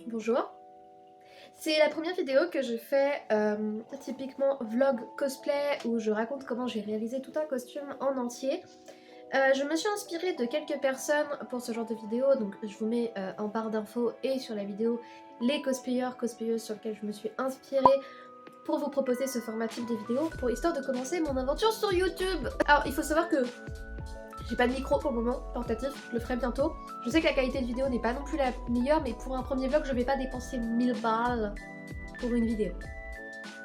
Bonjour. C'est la première vidéo que je fais typiquement vlog cosplay où je raconte comment j'ai réalisé tout un costume en entier. Je me suis inspirée de quelques personnes pour ce genre de vidéo, donc je vous mets en barre d'infos et sur la vidéo les cosplayeuses sur lesquels je me suis inspirée pour vous proposer ce format type de vidéo pour histoire de commencer mon aventure sur YouTube. Alors il faut savoir que j'ai pas de micro pour le moment, portatif, je le ferai bientôt. Je sais que la qualité de vidéo n'est pas non plus la meilleure, mais pour un premier vlog, je vais pas dépenser 1000 balles pour une vidéo.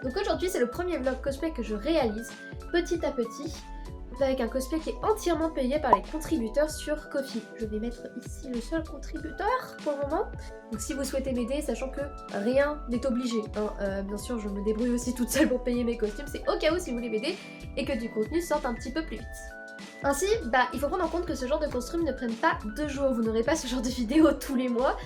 Donc aujourd'hui, c'est le premier vlog cosplay que je réalise, petit à petit, avec un cosplay qui est entièrement payé par les contributeurs sur Ko-fi. Je vais mettre ici le seul contributeur pour le moment. Donc si vous souhaitez m'aider, sachant que rien n'est obligé, hein. Bien sûr, je me débrouille aussi toute seule pour payer mes costumes, c'est au cas où si vous voulez m'aider et que du contenu sorte un petit peu plus vite. Ainsi, il faut prendre en compte que ce genre de costumes ne prennent pas 2 jours, vous n'aurez pas ce genre de vidéo tous les mois.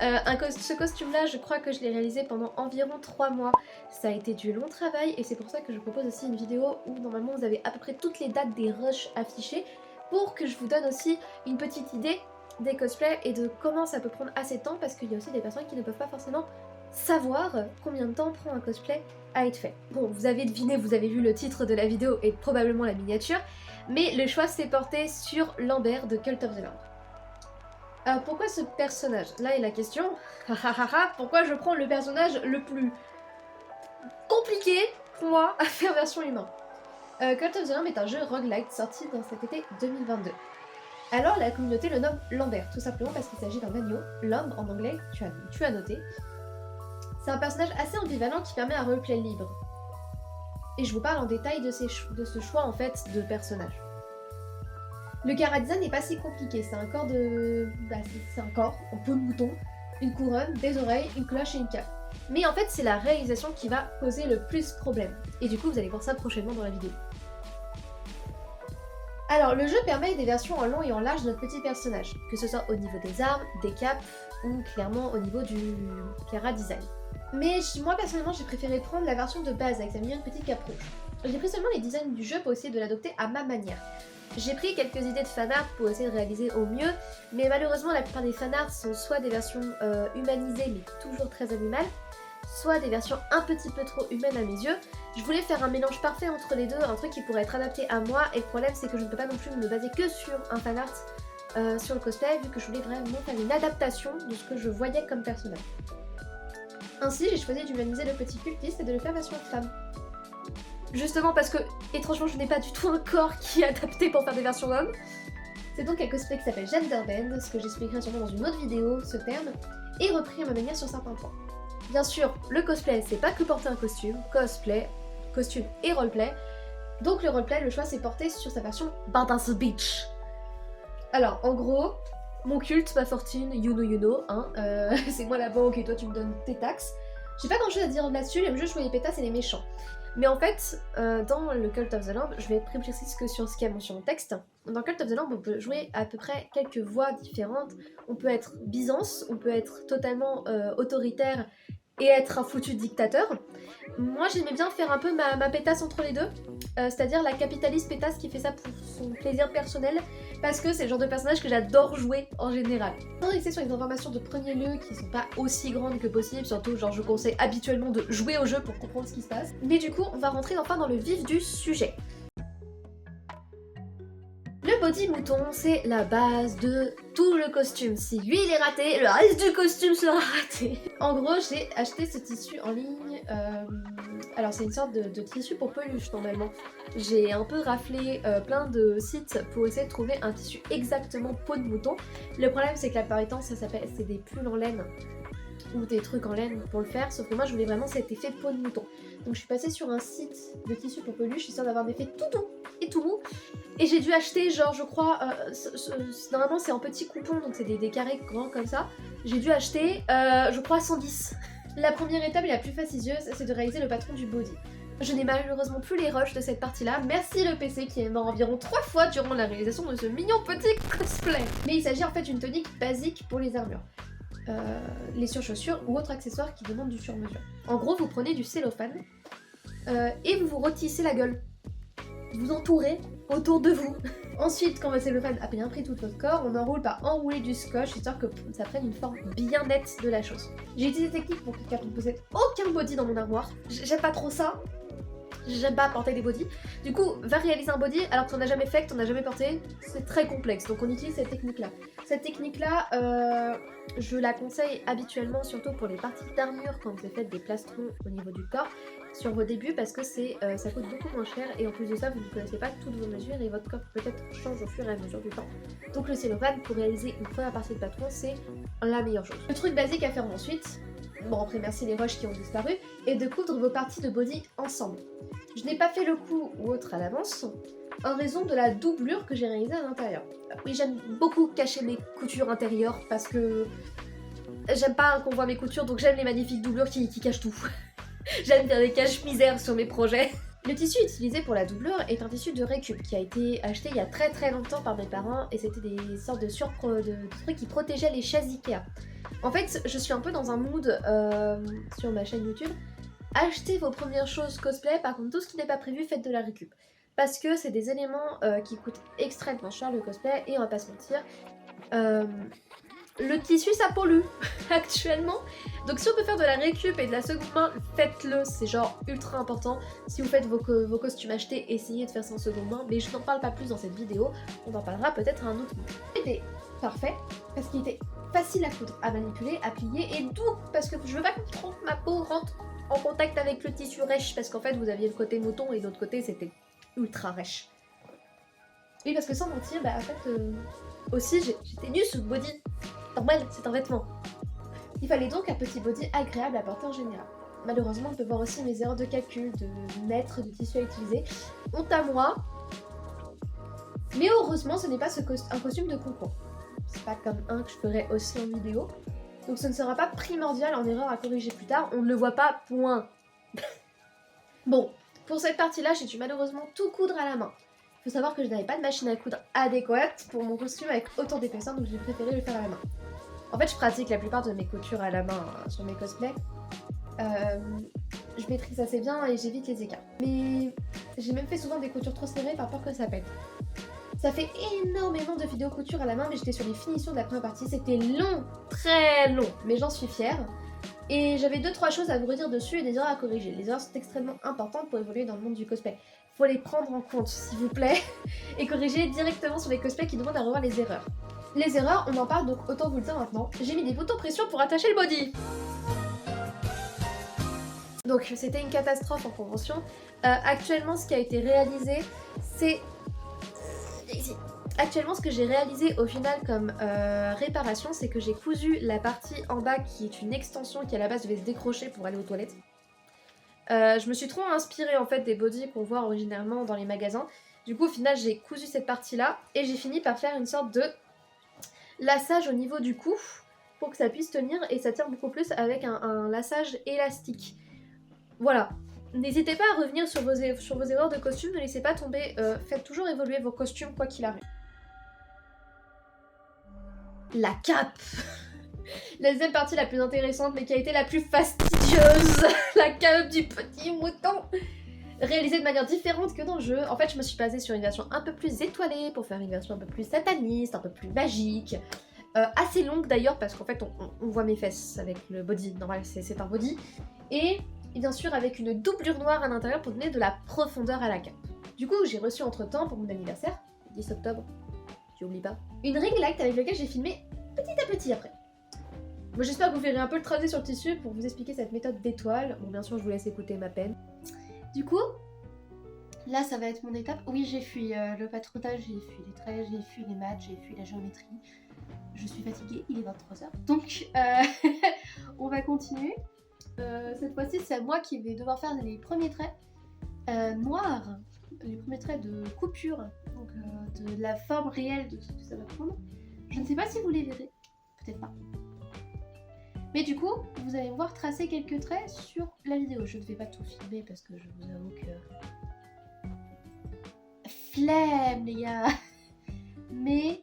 Ce costume-là, je crois que je l'ai réalisé pendant environ 3 mois. Ça a été du long travail et c'est pour ça que je propose aussi une vidéo où normalement vous avez à peu près toutes les dates des rushs affichées pour que je vous donne aussi une petite idée des cosplays et de comment ça peut prendre assez de temps parce qu'il y a aussi des personnes qui ne peuvent pas forcément savoir combien de temps prend un cosplay à être fait. Bon, vous avez deviné, vous avez vu le titre de la vidéo et probablement la miniature, mais le choix s'est porté sur Lambert de Cult of the Lamb. Alors pourquoi ce personnage? Là est la question. Pourquoi je prends le personnage le plus compliqué pour moi à faire version humain? Cult of the Lamb est un jeu roguelite sorti dans cet été 2022. Alors la communauté le nomme Lambert, tout simplement parce qu'il s'agit d'un agneau, l'homme en anglais, tu as noté. C'est un personnage assez ambivalent qui permet un roleplay libre. Et je vous parle en détail de ce choix en fait de personnage. Le chara-design n'est pas si compliqué, c'est un corps c'est un corps en peau de mouton, une couronne, des oreilles, une cloche et une cape. Mais en fait c'est la réalisation qui va poser le plus problème. Et du coup vous allez voir ça prochainement dans la vidéo. Alors le jeu permet des versions en long et en large de notre petit personnage, que ce soit au niveau des armes, des capes ou clairement au niveau du chara-design. Mais moi personnellement j'ai préféré prendre la version de base avec sa mignonne petite cape rouge. J'ai pris seulement les designs du jeu pour essayer de l'adopter à ma manière. J'ai pris quelques idées de fanart pour essayer de réaliser au mieux, mais malheureusement la plupart des fanarts sont soit des versions humanisées mais toujours très animales, soit des versions un petit peu trop humaines à mes yeux. Je voulais faire un mélange parfait entre les deux, un truc qui pourrait être adapté à moi, et le problème c'est que je ne peux pas non plus me baser que sur un fanart sur le cosplay, vu que je voulais vraiment faire une adaptation de ce que je voyais comme personnage. Ainsi, j'ai choisi d'humaniser le petit cultiste et de le faire version femme. Justement parce que, étrangement, je n'ai pas du tout un corps qui est adapté pour faire des versions hommes. C'est donc un cosplay qui s'appelle genderbend, ce que j'expliquerai sûrement dans une autre vidéo, ce terme, et repris à ma manière sur certains points. Bien sûr, le cosplay, c'est pas que porter un costume, cosplay, costume et roleplay. Donc le roleplay, le choix s'est porté sur sa version Badass Bitch. Alors, en gros, mon culte, ma fortune, you know, hein, c'est moi la banque et toi tu me donnes tes taxes. J'ai pas grand chose à dire là-dessus, j'aime juste jouer les pétasses et les méchants. Mais en fait, dans le Cult of the Lamb, je vais être plus précise que sur ce qu'il y a mentionné en texte. Dans Cult of the Lamb, on peut jouer à peu près quelques voix différentes. On peut être Byzance, on peut être totalement autoritaire et être un foutu dictateur. Moi j'aimais bien faire un peu ma pétasse entre les deux, c'est-à-dire la capitaliste pétasse qui fait ça pour son plaisir personnel, parce que c'est le genre de personnage que j'adore jouer en général. Sans rester sur les informations de premier lieu qui sont pas aussi grandes que possible, surtout genre je conseille habituellement de jouer au jeu pour comprendre ce qui se passe. Mais du coup on va rentrer enfin dans le vif du sujet. Le body mouton, c'est la base de tout le costume. Si lui il est raté, le reste du costume sera raté. En gros, j'ai acheté ce tissu en ligne. Alors c'est une sorte de tissu pour peluche normalement. J'ai un peu raflé plein de sites pour essayer de trouver un tissu exactement peau de mouton. Le problème c'est que la plupart du temps c'est des pulls en laine ou des trucs en laine pour le faire, sauf que moi je voulais vraiment cet effet peau de mouton. Donc je suis passée sur un site de tissu pour peluche histoire d'avoir un effet tout doux et tout mou. Et j'ai dû acheter genre je crois, normalement c'est en petits coupons donc c'est des carrés grands comme ça. J'ai dû acheter je crois 110. La première étape et la plus fastidieuse c'est de réaliser le patron du body. Je n'ai malheureusement plus les rushs de cette partie là, merci le PC qui est mort environ 3 fois durant la réalisation de ce mignon petit cosplay. Mais il s'agit en fait d'une tonique basique pour les armures. Les surchaussures ou autres accessoires qui demandent du sur-mesure. En gros, vous prenez du cellophane et vous vous retissez la gueule. Vous entourez autour de vous Ensuite, quand votre cellophane a bien pris tout votre corps, on enroule par enrouler du scotch, histoire que ça prenne une forme bien nette de la chose. J'ai utilisé cette technique pour que Cap ne possède aucun body dans mon armoire. J'aime pas trop ça. J'aime pas porter des bodys. Du coup, va réaliser un body alors que t'en as jamais fait, que t'en as jamais porté, c'est très complexe. Donc on utilise cette technique-là. Cette technique-là, je la conseille habituellement, surtout pour les parties d'armure quand vous faites des plastrons au niveau du corps, sur vos débuts, parce que ça coûte beaucoup moins cher et en plus de ça, vous ne connaissez pas toutes vos mesures et votre corps peut-être change au fur et à mesure du temps. Donc le cellophane, pour réaliser une première partie de patron, c'est la meilleure chose. Le truc basique à faire ensuite, bon après merci les roches qui ont disparu, est de coudre vos parties de body ensemble. Je n'ai pas fait le coup ou autre à l'avance, en raison de la doublure que j'ai réalisée à l'intérieur. Oui, j'aime beaucoup cacher mes coutures intérieures parce que j'aime pas qu'on voit mes coutures, donc j'aime les magnifiques doublures qui cachent tout. J'aime faire des caches-misères sur mes projets. Le tissu utilisé pour la doublure est un tissu de récup qui a été acheté il y a très longtemps par mes parents et c'était des sortes de trucs qui protégeaient les chaises Ikea. En fait, je suis un peu dans un mood sur ma chaîne YouTube. Achetez vos premières choses cosplay, par contre tout ce qui n'est pas prévu, faites de la récup. Parce que c'est des éléments qui coûtent extrêmement cher le cosplay et on va pas se mentir. Le tissu ça pollue actuellement. Donc si on peut faire de la récup et de la seconde main, faites-le, c'est genre ultra important. Si vous faites vos costumes achetés, essayez de faire ça en seconde main. Mais je n'en parle pas plus dans cette vidéo, on en parlera peut-être à un autre moment. C'était parfait parce qu'il était facile à coudre, à manipuler, à plier et doux parce que je veux pas que ma peau rentre en contact avec le tissu rêche parce qu'en fait vous aviez le côté mouton et l'autre côté c'était ultra rêche. Oui parce que sans mentir, bah en fait aussi j'étais nue sous le body. Normal, c'est un vêtement. Il fallait donc un petit body agréable à porter en général. Malheureusement on peut voir aussi mes erreurs de calcul, de mètres de tissu à utiliser. Honte à moi. Mais heureusement ce n'est pas un costume de concours. C'est pas comme un que je ferai aussi en vidéo. Donc ce ne sera pas primordial en erreur à corriger plus tard, on ne le voit pas, point. Bon, pour cette partie-là, j'ai dû malheureusement tout coudre à la main. Il faut savoir que je n'avais pas de machine à coudre adéquate pour mon costume avec autant d'épaisseur, donc j'ai préféré le faire à la main. En fait, je pratique la plupart de mes coutures à la main sur mes cosplays. Je maîtrise assez bien et j'évite les écarts. Mais j'ai même fait souvent des coutures trop serrées par peur que ça pète. Ça fait énormément de vidéos couture à la main, mais j'étais sur les finitions de la première partie. C'était long, très long, mais j'en suis fière. Et j'avais 2-3 choses à vous redire dessus et des erreurs à corriger. Les erreurs sont extrêmement importantes pour évoluer dans le monde du cosplay. Faut les prendre en compte, s'il vous plaît, et corriger directement sur les cosplays qui demandent à revoir les erreurs. Les erreurs, on en parle donc autant vous le dire maintenant. J'ai mis des boutons pression pour attacher le body. Donc c'était une catastrophe en convention. Actuellement, ce qui a été réalisé, c'est... Actuellement, ce que j'ai réalisé au final comme réparation, c'est que j'ai cousu la partie en bas qui est une extension qui à la base devait se décrocher pour aller aux toilettes. Je me suis trop inspirée en fait des bodys qu'on voit originairement dans les magasins. Du coup, au final, j'ai cousu cette partie-là et j'ai fini par faire une sorte de lassage au niveau du cou pour que ça puisse tenir et ça tire beaucoup plus avec un lassage élastique. Voilà. N'hésitez pas à revenir sur vos erreurs de costume, ne laissez pas tomber, faites toujours évoluer vos costumes quoi qu'il arrive. La cape. La deuxième partie la plus intéressante mais qui a été la plus fastidieuse. La cape du petit mouton. Réalisée de manière différente que dans le jeu. En fait je me suis basée sur une version un peu plus étoilée pour faire une version un peu plus sataniste, un peu plus magique. Assez longue d'ailleurs parce qu'en fait on voit mes fesses avec le body, normal c'est un body. Et bien sûr avec une doublure noire à l'intérieur pour donner de la profondeur à la cape. Du coup j'ai reçu entre temps pour mon anniversaire, 10 octobre, tu oublies pas, une ring light avec laquelle j'ai filmé petit à petit après. Bon, j'espère que vous verrez un peu le tracé sur le tissu pour vous expliquer cette méthode d'étoile. Bon bien sûr je vous laisse écouter ma peine. Du coup, là ça va être mon étape. Oui j'ai fui le patronage, j'ai fui les traits, j'ai fui les maths, j'ai fui la géométrie. Je suis fatiguée, il est 23h. Donc on va continuer. Cette fois-ci c'est moi qui vais devoir faire les premiers traits noirs, les premiers traits de coupure, donc de la forme réelle de ce que ça va prendre. Je ne sais pas si vous les verrez, peut-être pas. Mais du coup, vous allez me voir tracer quelques traits sur la vidéo. Je ne vais pas tout filmer parce que je vous avoue que... Flemme les gars. Mais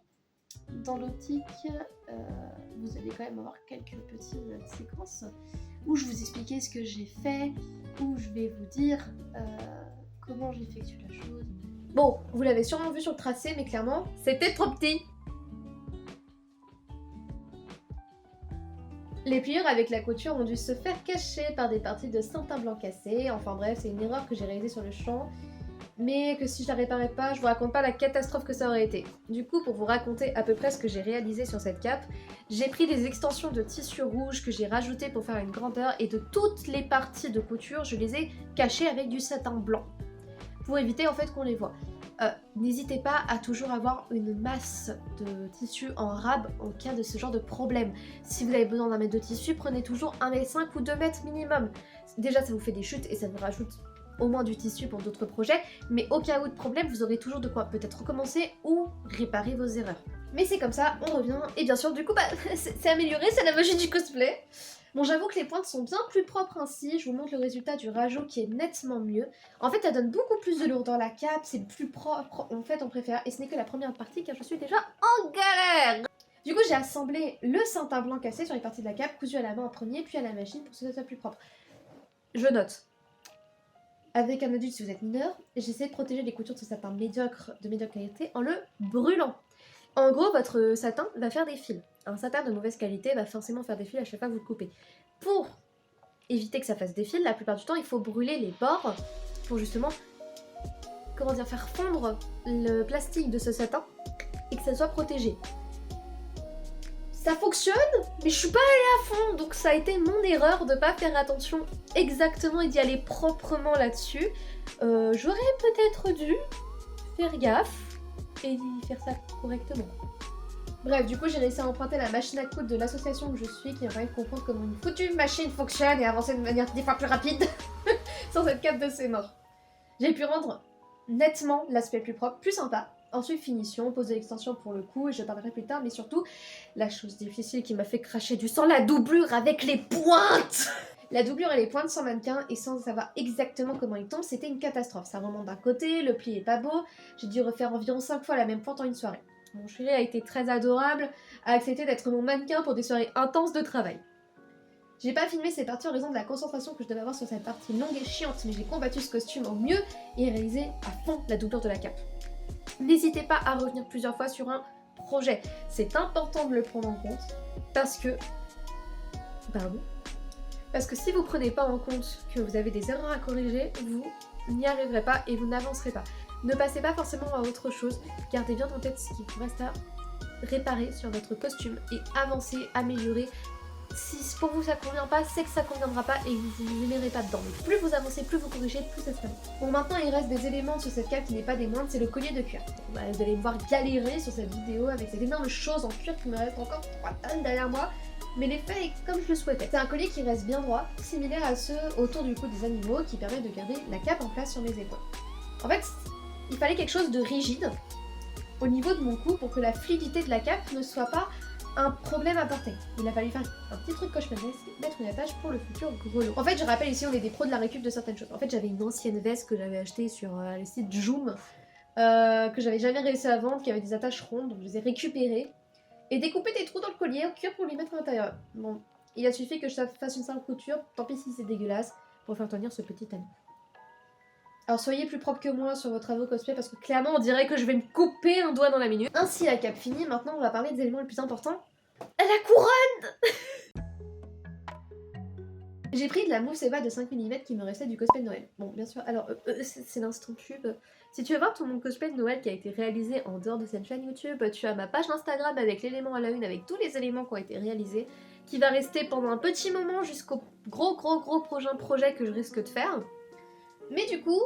dans l'optique, vous allez quand même avoir quelques petites séquences où je vous expliquer ce que j'ai fait, où je vais vous dire comment j'effectue la chose, Bon, vous l'avez sûrement vu sur le tracé, mais clairement, c'était trop petit. Les pliures avec la couture ont dû se faire cacher par des parties de satin blanc cassé. Enfin bref, c'est une erreur que j'ai réalisée sur le champ. Mais que si je la réparais pas, je vous raconte pas la catastrophe que ça aurait été. Du coup, pour vous raconter à peu près ce que j'ai réalisé sur cette cape, j'ai pris des extensions de tissu rouge que j'ai rajoutées pour faire une grandeur et de toutes les parties de couture, je les ai cachées avec du satin blanc. Pour éviter en fait qu'on les voit. N'hésitez pas à toujours avoir une masse de tissu en rab en cas de ce genre de problème. Si vous avez besoin d'un mètre de tissu, prenez toujours 1,5 m ou 2 mètres minimum. Déjà, ça vous fait des chutes et ça vous rajoute au moins du tissu pour d'autres projets, mais au cas où de problème, vous aurez toujours de quoi peut-être recommencer ou réparer vos erreurs. Mais c'est comme ça, on revient, et bien sûr, du coup, c'est amélioré, c'est la magie du cosplay. Bon, j'avoue que les pointes sont bien plus propres ainsi, je vous montre le résultat du rajout qui est nettement mieux. En fait, ça donne beaucoup plus de lourdeur à la cape, c'est plus propre, en fait, on préfère, et ce n'est que la première partie car je suis déjà en galère. Du coup, j'ai assemblé le satin blanc cassé sur les parties de la cape, cousu à la main en premier, puis à la machine pour que ce soit plus propre. Je note. Avec un adulte si vous êtes mineur, j'essaie de protéger les coutures de ce satin médiocre, de médiocre qualité en le brûlant. En gros, votre satin va faire des fils. Un satin de mauvaise qualité va forcément faire des fils à chaque fois que vous le coupez. Pour éviter que ça fasse des fils, la plupart du temps, il faut brûler les bords pour justement, comment dire, faire fondre le plastique de ce satin et que ça soit protégé. Ça fonctionne, mais je suis pas allée à fond, donc ça a été mon erreur de pas faire attention exactement et d'y aller proprement là-dessus. J'aurais peut-être dû faire gaffe et faire ça correctement. Bref, du coup j'ai réussi à emprunter la machine à coudre de l'association où je suis qui m'a permis de comprendre comment une foutue machine fonctionne et avancer de manière 10 fois plus rapide sans cette cape de ses morts. J'ai pu rendre nettement l'aspect plus propre, plus sympa. Ensuite, finition, pose de l'extension pour le coup, et je parlerai plus tard, mais surtout, la chose difficile qui m'a fait cracher du sang, la doublure avec les pointes. La doublure et les pointes sans mannequin, et sans savoir exactement comment ils tombent, c'était une catastrophe. Ça remonte d'un côté, le pli est pas beau, j'ai dû refaire environ 5 fois la même pointe en une soirée. Mon chéri a été très adorable, a accepté d'être mon mannequin pour des soirées intenses de travail. J'ai pas filmé ces parties en raison de la concentration que je devais avoir sur cette partie longue et chiante, mais j'ai combattu ce costume au mieux et réalisé à fond la doublure de la cape. N'hésitez pas à revenir plusieurs fois sur un projet. C'est important de le prendre en compte parce que... Pardon. Parce que si vous prenez pas en compte que vous avez des erreurs à corriger, vous n'y arriverez pas et vous n'avancerez pas. Ne passez pas forcément à autre chose. Gardez bien en tête ce qui vous reste à réparer sur votre costume et avancer, améliorer. Si pour vous ça convient pas, c'est que ça conviendra pas et vous ne vous aimerez pas dedans. Mais plus vous avancez, plus vous corrigez, plus ça sera bon. Bon, maintenant il reste des éléments sur cette cape qui n'est pas des moindres, c'est le collier de cuir. Bon, vous allez me voir galérer sur cette vidéo avec cette énorme chose en cuir qui me reste encore 3 tonnes derrière moi. Mais l'effet est comme je le souhaitais. C'est un collier qui reste bien droit, similaire à ceux autour du cou des animaux, qui permet de garder la cape en place sur mes épaules. En fait, il fallait quelque chose de rigide au niveau de mon cou pour que la fluidité de la cape ne soit pas un problème à porter. Il a fallu faire un petit truc cauchemardesque, mettre une attache pour le futur grelot. En fait, je rappelle ici, on est des pros de la récup de certaines choses. En fait, j'avais une ancienne veste que j'avais achetée sur le site Joom, que j'avais jamais réussi à vendre, qui avait des attaches rondes, donc je les ai récupérées et découpé des trous dans le collier en cuir pour les mettre à l'intérieur. Bon, il a suffi que je fasse une simple couture, tant pis si c'est dégueulasse, pour faire tenir ce petit ami. Alors soyez plus propre que moi sur vos travaux cosplay parce que clairement on dirait que je vais me couper un doigt dans la minute. Ainsi la cape finie, maintenant on va parler des éléments les plus importants. La couronne. J'ai pris de la mousse Eva de 5 mm qui me restait du cosplay de Noël. Bon bien sûr, alors c'est l'instant pub. Si tu veux voir tout mon cosplay de Noël qui a été réalisé en dehors de cette chaîne YouTube, tu as ma page Instagram avec l'élément à la une, avec tous les éléments qui ont été réalisés, qui va rester pendant un petit moment jusqu'au gros prochain projet que je risque de faire. Mais du coup,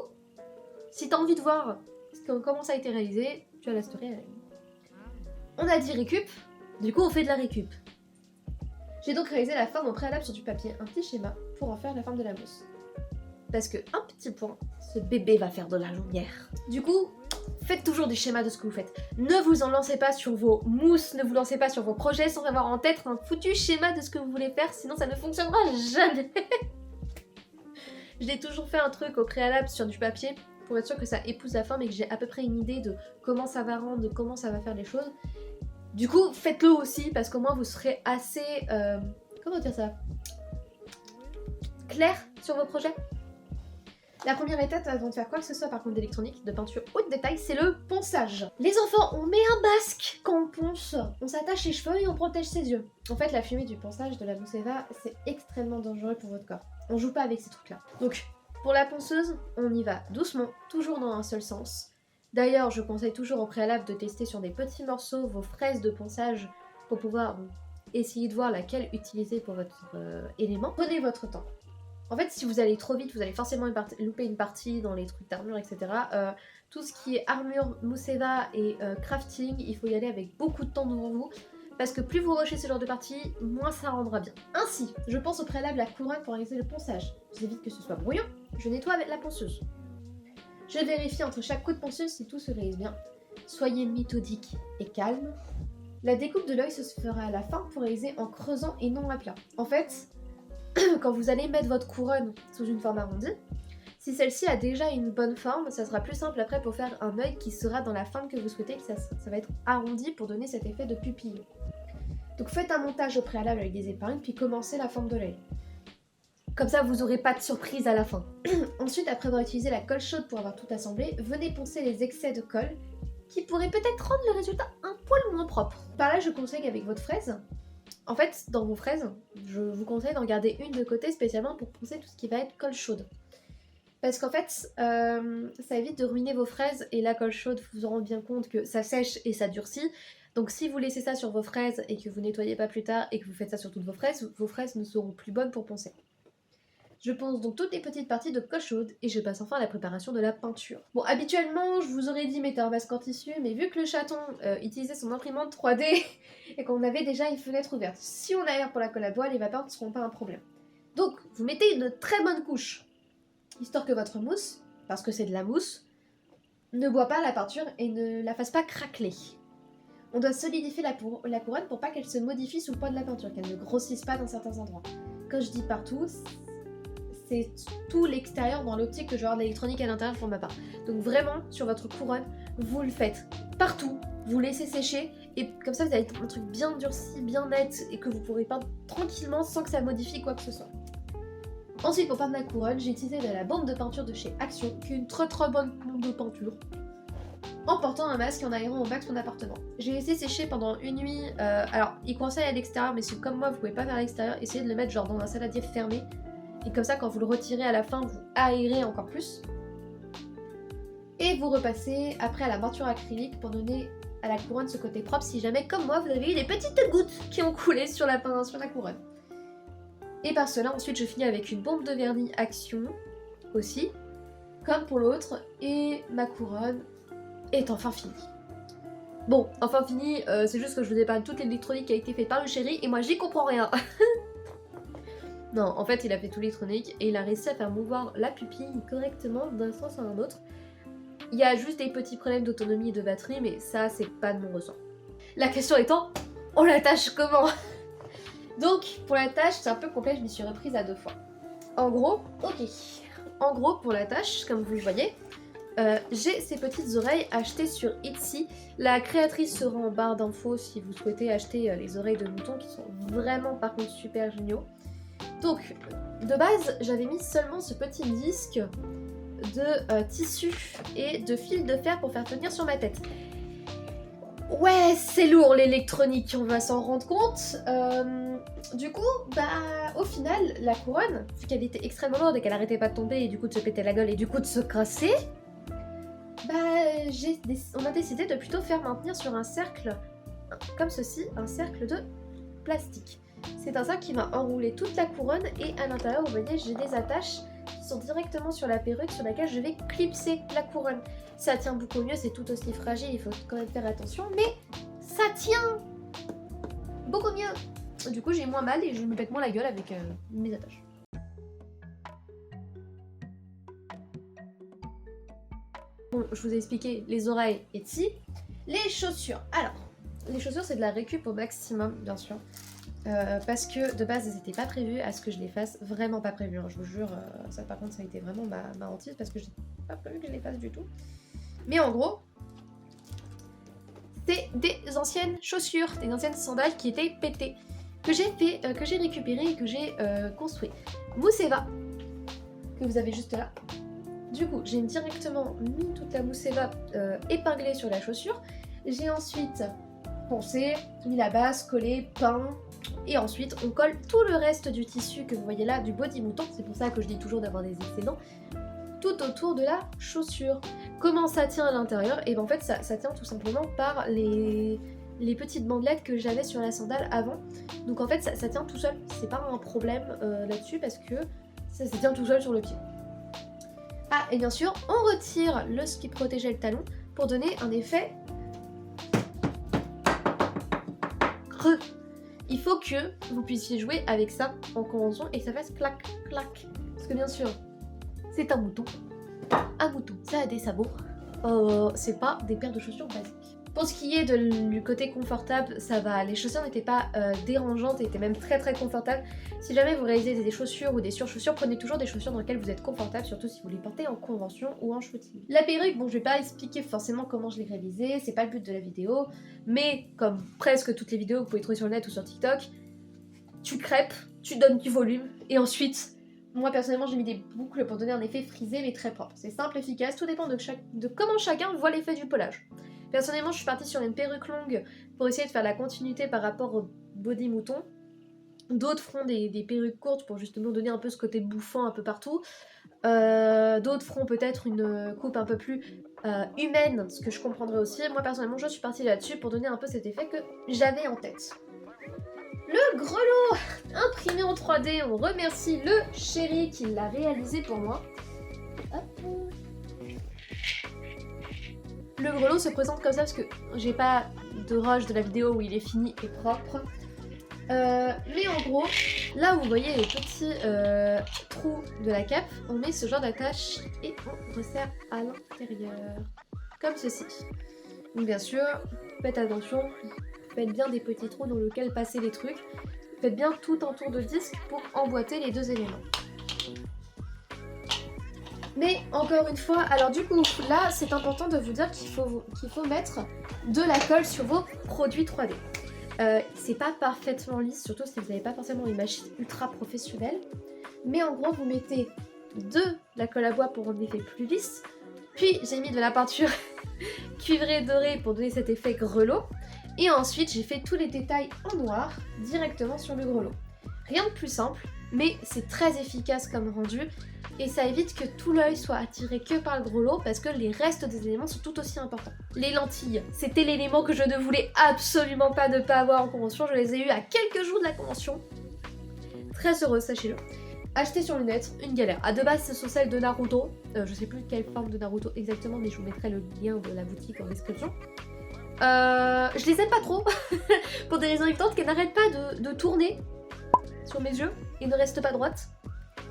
si t'as envie de voir comment ça a été réalisé, tu as la story à la une. On a dit récup, du coup on fait de la récup. J'ai donc réalisé la forme en préalable sur du papier, un petit schéma pour en faire la forme de la mousse. Parce que, un petit point, ce bébé va faire de la lumière. Du coup, faites toujours des schémas de ce que vous faites. Ne vous en lancez pas sur vos mousses, ne vous lancez pas sur vos projets sans avoir en tête un foutu schéma de ce que vous voulez faire, sinon ça ne fonctionnera jamais. J'ai toujours fait un truc au préalable sur du papier pour être sûr que ça épouse la forme et que j'ai à peu près une idée de comment ça va rendre, de comment ça va faire les choses. Du coup, faites-le aussi parce qu'au moins vous serez assez... comment dire ça, clair sur vos projets. La première étape avant de faire quoi que ce soit par contre d'électronique, de peinture ou de détail, c'est le ponçage. Les enfants, on met un masque quand on ponce, on s'attache les cheveux et on protège ses yeux. En fait, la fumée du ponçage de la mousse Eva, c'est extrêmement dangereux pour votre corps. On joue pas avec ces trucs-là. Donc, pour la ponceuse, on y va doucement, toujours dans un seul sens. D'ailleurs, je conseille toujours au préalable de tester sur des petits morceaux vos fraises de ponçage pour pouvoir essayer de voir laquelle utiliser pour votre élément. Prenez votre temps. En fait, si vous allez trop vite, vous allez forcément louper une partie dans les trucs d'armure, etc. Tout ce qui est armure, mousse Eva et crafting, il faut y aller avec beaucoup de temps devant vous. Parce que plus vous rushez ce genre de partie, moins ça rendra bien. Ainsi, je pense au préalable la couronne pour réaliser le ponçage. J'évite que ce soit brouillon, je nettoie avec la ponceuse. Je vérifie entre chaque coup de ponceuse si tout se réalise bien. Soyez méthodique et calme. La découpe de l'œil se fera à la fin pour réaliser en creusant et non à plat. En fait, quand vous allez mettre votre couronne sous une forme arrondie, si celle-ci a déjà une bonne forme, ça sera plus simple après pour faire un œil qui sera dans la forme que vous souhaitez, que ça va être arrondi pour donner cet effet de pupille. Donc faites un montage au préalable avec des épingles, puis commencez la forme de l'œil. Comme ça, vous n'aurez pas de surprise à la fin. Ensuite, après avoir utilisé la colle chaude pour avoir tout assemblé, venez poncer les excès de colle qui pourraient peut-être rendre le résultat un poil moins propre. Par là, je conseille qu'avec votre fraise, en fait, dans vos fraises, je vous conseille d'en garder une de côté spécialement pour poncer tout ce qui va être colle chaude. Parce qu'en fait, ça évite de ruiner vos fraises et la colle chaude, vous vous rendez bien compte que ça sèche et ça durcit. Donc si vous laissez ça sur vos fraises et que vous nettoyez pas plus tard et que vous faites ça sur toutes vos fraises ne seront plus bonnes pour poncer. Je ponce donc toutes les petites parties de colle chaude et je passe enfin à la préparation de la peinture. Bon, habituellement, je vous aurais dit mettez un masque en tissu, mais vu que le chaton utilisait son imprimante 3D et qu'on avait déjà une fenêtre ouverte, si on aère pour la colle à bois, les vapeurs ne seront pas un problème. Donc, vous mettez une très bonne couche, histoire que votre mousse, parce que c'est de la mousse, ne boit pas la peinture et ne la fasse pas craqueler. On doit solidifier la couronne pour pas qu'elle se modifie sous le poids de la peinture, qu'elle ne grossisse pas dans certains endroits. Quand je dis partout, c'est tout l'extérieur dans l'optique que je vais avoir de l'électronique à l'intérieur pour ma part. Donc vraiment, sur votre couronne, vous le faites partout, vous laissez sécher, et comme ça vous avez un truc bien durci, bien net, et que vous pourrez peindre tranquillement sans que ça modifie quoi que ce soit. Ensuite, pour peindre ma couronne, j'ai utilisé de la baume de peinture de chez Action, qui est une très bonne baume de peinture, en portant un masque et en aérant au max mon appartement. J'ai laissé sécher pendant une nuit, alors il conseille à l'extérieur, mais si comme moi vous pouvez pas faire à l'extérieur, essayez de le mettre genre dans un saladier fermé, et comme ça quand vous le retirez à la fin, vous aérez encore plus. Et vous repassez après à la peinture acrylique pour donner à la couronne ce côté propre si jamais comme moi vous avez eu des petites gouttes qui ont coulé sur la couronne. Et par cela ensuite je finis avec une bombe de vernis Action aussi, comme pour l'autre, et ma couronne est enfin finie. Bon, enfin fini, c'est juste que je vous épargne toute l'électronique qui a été faite par le chéri et moi j'y comprends rien. Non, en fait il a fait tout l'électronique et il a réussi à faire mouvoir la pupille correctement d'un sens à un autre. Il y a juste des petits problèmes d'autonomie et de batterie, mais ça c'est pas de mon ressort. La question étant, on l'attache comment? Donc pour la tâche c'est un peu complexe, je m'y suis reprise à 2 fois. En gros, en gros pour la tâche, comme vous le voyez, j'ai ces petites oreilles achetées sur Etsy. La créatrice sera en barre d'infos si vous souhaitez acheter les oreilles de mouton qui sont vraiment par contre super géniaux. Donc de base j'avais mis seulement ce petit disque de tissu et de fil de fer pour faire tenir sur ma tête. Ouais, c'est lourd l'électronique, on va s'en rendre compte. Du coup, au final, la couronne, vu qu'elle était extrêmement lourde et qu'elle arrêtait pas de tomber et du coup de se péter la gueule et du coup de se casser, on a décidé de plutôt faire maintenir sur un cercle, comme ceci, un cercle de plastique. C'est un cercle qui va enrouler toute la couronne et à l'intérieur, vous voyez, j'ai des attaches qui sont directement sur la perruque sur laquelle je vais clipser la couronne. Ça tient beaucoup mieux, c'est tout aussi fragile, il faut quand même faire attention, mais ça tient beaucoup mieux. Du coup, j'ai moins mal et je me pète moins la gueule avec mes attaches. Bon, je vous ai expliqué les oreilles Etsy. Les chaussures. Alors, les chaussures, c'est de la récup au maximum, bien sûr. Parce que de base elles n'étaient pas prévues à ce que je les fasse, vraiment pas prévues, hein, je vous jure, ça par contre ça a été vraiment ma hantise parce que j'ai pas prévu que je les fasse du tout. Mais en gros, c'est des anciennes chaussures, des anciennes sandales qui étaient pétées, que j'ai récupérées et que j'ai construit. Mousse Eva, que vous avez juste là, Du coup, j'ai directement mis toute la mousse Eva épinglée sur la chaussure. J'ai ensuite poncé, mis la base, collé, peint. Et ensuite, on colle tout le reste du tissu que vous voyez là, du body mouton. C'est pour ça que je dis toujours d'avoir des excédents. Tout autour de la chaussure. Comment ça tient à l'intérieur? Et ben en fait, ça tient tout simplement par les petites bandelettes que j'avais sur la sandale avant. Donc en fait, ça tient tout seul. C'est pas un problème là-dessus parce que ça se tient tout seul sur le pied. Ah, et bien sûr, on retire ce qui protégeait le talon pour donner un effet creux. Il faut que vous puissiez jouer avec ça en convention et que ça fasse clac, clac. Parce que bien sûr, c'est un mouton. Un mouton, ça a des sabots. C'est pas des paires de chaussures basiques. Pour ce qui est du côté confortable, ça va. Les chaussures n'étaient pas dérangeantes et étaient même très très confortables. Si jamais vous réalisez des chaussures ou des surchaussures, prenez toujours des chaussures dans lesquelles vous êtes confortable, surtout si vous les portez en convention ou en shooting. La perruque, bon, je vais pas expliquer forcément comment je l'ai réalisée, c'est pas le but de la vidéo, mais comme presque toutes les vidéos que vous pouvez trouver sur le net ou sur TikTok, tu crêpes, tu donnes du volume et ensuite, moi personnellement j'ai mis des boucles pour donner un effet frisé mais très propre. C'est simple, efficace, tout dépend de comment chacun voit l'effet du pelage. Personnellement, je suis partie sur une perruque longue pour essayer de faire la continuité par rapport au body mouton. D'autres feront des perruques courtes pour justement donner un peu ce côté bouffant un peu partout. D'autres feront peut-être une coupe un peu plus humaine, ce que je comprendrais aussi. Moi personnellement, je suis partie là-dessus pour donner un peu cet effet que j'avais en tête. Le grelot imprimé en 3D, on remercie le chéri qui l'a réalisé pour moi. Hop. Le grelot se présente comme ça parce que j'ai pas de rush de la vidéo où il est fini et propre. Mais en gros, là où vous voyez les petits trous de la cape, on met ce genre d'attache et on resserre à l'intérieur. Comme ceci. Donc bien sûr, faites attention, faites bien des petits trous dans lesquels passer les trucs. Faites bien tout un tour de disque pour emboîter les deux éléments. Mais encore une fois, alors du coup, là, c'est important de vous dire qu'il faut mettre de la colle sur vos produits 3D. C'est pas parfaitement lisse, surtout si vous n'avez pas forcément une machine ultra professionnelle. Mais en gros, vous mettez de la colle à bois pour rendre l'effet plus lisse. Puis j'ai mis de la peinture cuivrée dorée pour donner cet effet grelot. Et ensuite, j'ai fait tous les détails en noir directement sur le grelot. Rien de plus simple, mais c'est très efficace comme rendu. Et ça évite que tout l'œil soit attiré que par le grelot parce que les restes des éléments sont tout aussi importants. Les lentilles, c'était l'élément que je ne voulais absolument pas ne pas avoir en convention. Je les ai eues à quelques jours de la convention. Très heureuse, sachez-le. Acheter sur le net, une galère. À de base, ce sont celles de Naruto. Je sais plus quelle forme de Naruto exactement, mais je vous mettrai le lien de la boutique en description. Je les aime pas trop pour des raisons évidentes qu'elles n'arrêtent pas de tourner sur mes yeux et ne restent pas droites.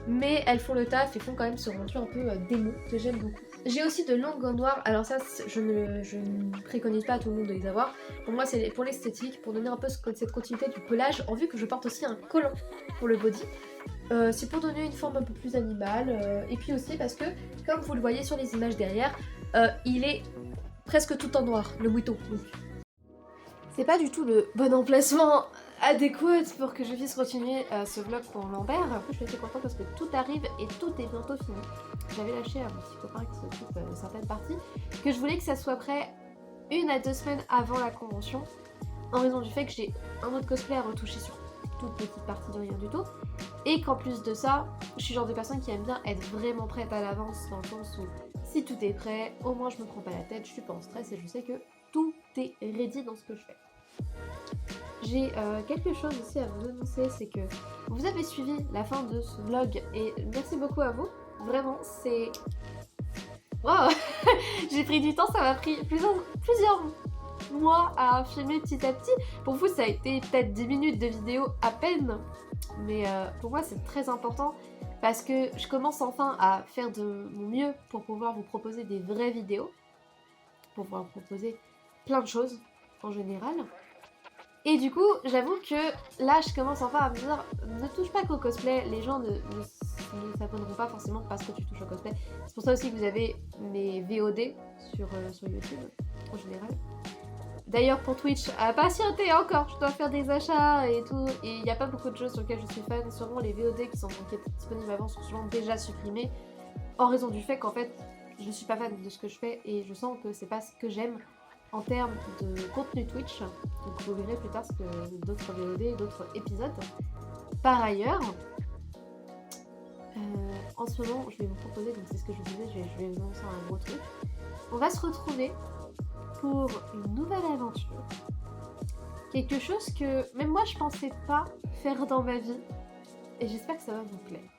Mais elles font le taf et font quand même ce rendu un peu démo que j'aime beaucoup. J'ai aussi de l'ongle en noir, alors ça je ne préconise pas à tout le monde de les avoir. Pour moi c'est pour l'esthétique, pour donner un peu cette continuité du pelage, en vue que je porte aussi un collant pour le body. C'est pour donner une forme un peu plus animale, et puis aussi parce que, comme vous le voyez sur les images derrière, il est presque tout en noir, le mouton. C'est pas du tout le bon emplacement adéquat pour que je puisse continuer ce vlog pour Lambert. Je suis assez contente parce que tout arrive et tout est bientôt fini. J'avais lâché à mon petit copain qui s'occupe de certaines parties que je voulais que ça soit prêt 1 à 2 semaines avant la convention, en raison du fait que j'ai un autre cosplay à retoucher sur toute petite partie de rien du tout, et qu'en plus de ça, je suis le genre de personne qui aime bien être vraiment prête à l'avance, dans le sens où si tout est prêt, au moins je me prends pas la tête, je suis pas en stress et je sais que tout est ready dans ce que je fais. J'ai quelque chose aussi à vous annoncer, c'est que vous avez suivi la fin de ce vlog et merci beaucoup à vous. Vraiment, c'est... Waouh. J'ai pris du temps, ça m'a pris plusieurs mois à filmer petit à petit. Pour vous, ça a été peut-être 10 minutes de vidéo à peine, mais pour moi, c'est très important parce que je commence enfin à faire de mon mieux pour pouvoir vous proposer des vraies vidéos, pour pouvoir vous proposer plein de choses en général. Et du coup, j'avoue que là, je commence enfin à me dire, ne touche pas qu'au cosplay, les gens ne s'abonneront pas forcément parce que tu touches au cosplay. C'est pour ça aussi que vous avez mes VOD sur YouTube, en général. D'ailleurs, pour Twitch, patientez encore, je dois faire des achats et tout, et il n'y a pas beaucoup de jeux sur lesquels je suis fan. Sûrement les VOD qui sont disponibles avant sont souvent déjà supprimés. en raison du fait qu'en fait je suis pas fan de ce que je fais et je sens que c'est pas ce que j'aime en termes de contenu Twitch. Donc vous verrez plus tard d'autres VOD, d'autres épisodes. Par ailleurs, en ce moment, je vais vous proposer, donc c'est ce que je vous disais, je vais vous lancer un gros truc. On va se retrouver pour une nouvelle aventure. Quelque chose que même moi je pensais pas faire dans ma vie. Et j'espère que ça va vous plaire.